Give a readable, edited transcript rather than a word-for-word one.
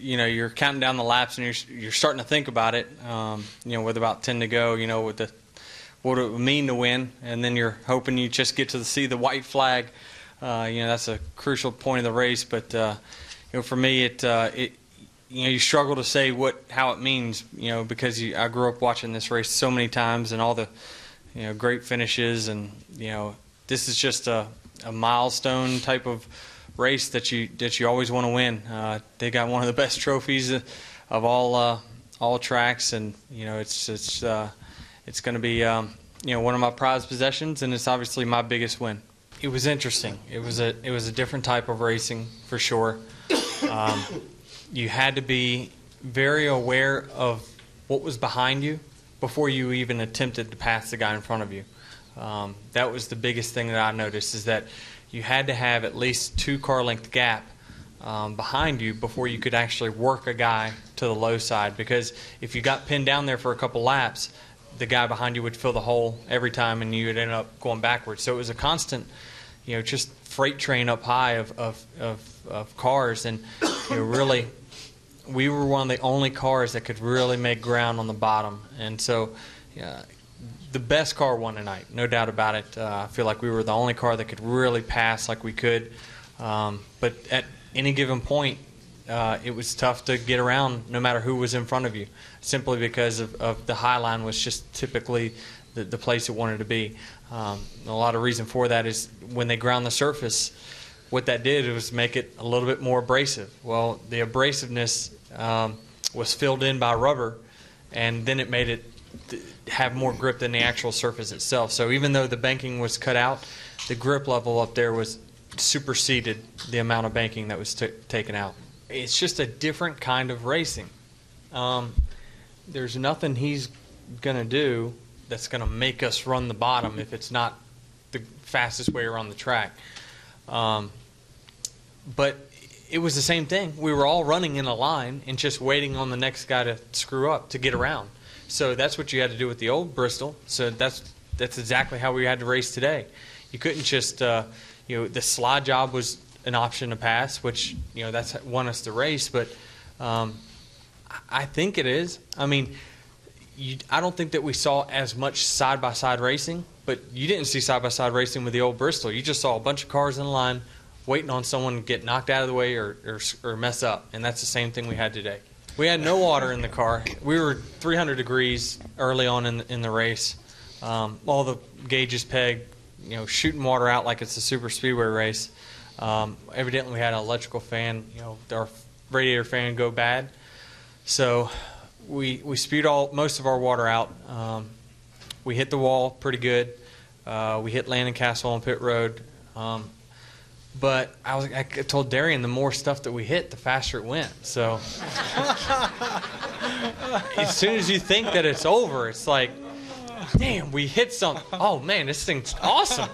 you're counting down the laps and you're starting to think about it. With about 10 to go, with what it would mean to win, and then you're hoping you just get to see the white flag. That's a crucial point of the race. But for me, you struggle to say how it means. Because I grew up watching this race so many times and all the great finishes, and this is just a milestone type of race that you always want to win. They got one of the best trophies of all tracks, and it's going to be one of my prized possessions, and it's obviously my biggest win. It was interesting. It was a different type of racing for sure. You had to be very aware of what was behind you before you even attempted to pass the guy in front of you. That was the biggest thing that I noticed, is that you had to have at least 2 car length gap behind you before you could actually work a guy to the low side, because if you got pinned down there for a couple laps, the guy behind you would fill the hole every time and you would end up going backwards. So it was a constant, just freight train up high of cars, and really we were one of the only cars that could really make ground on the bottom. And so the best car won tonight, no doubt about it. I feel like we were the only car that could really pass like we could. But at any given point, it was tough to get around no matter who was in front of you, simply because of the high line was just typically the place it wanted to be. A lot of reason for that is when they ground the surface, what that did was make it a little bit more abrasive. Well, the abrasiveness was filled in by rubber, and then it made it have more grip than the actual surface itself. So even though the banking was cut out, the grip level up there was superseded the amount of banking that was taken out. It's just a different kind of racing. There's nothing he's going to do that's going to make us run the bottom if it's not the fastest way around the track. But it was the same thing. We were all running in a line and just waiting on the next guy to screw up to get around. So that's what you had to do with the old Bristol. So that's exactly how we had to race today. You couldn't just, the slide job was an option to pass, which, that's won us the race. But I think it is. I mean, I don't think that we saw as much side-by-side racing, but you didn't see side-by-side racing with the old Bristol. You just saw a bunch of cars in line waiting on someone to get knocked out of the way or mess up, and that's the same thing we had today. We had no water in the car. We were 300 degrees early on in the race. All the gauges pegged, shooting water out like it's a super speedway race. Evidently we had an electrical fan, our radiator fan go bad. So we spewed most of our water out. We hit the wall pretty good. We hit Landon Castle on pit road. But I told Darian, the more stuff that we hit, the faster it went. So as soon as you think that it's over, it's like, damn, we hit something. Oh, man, this thing's awesome.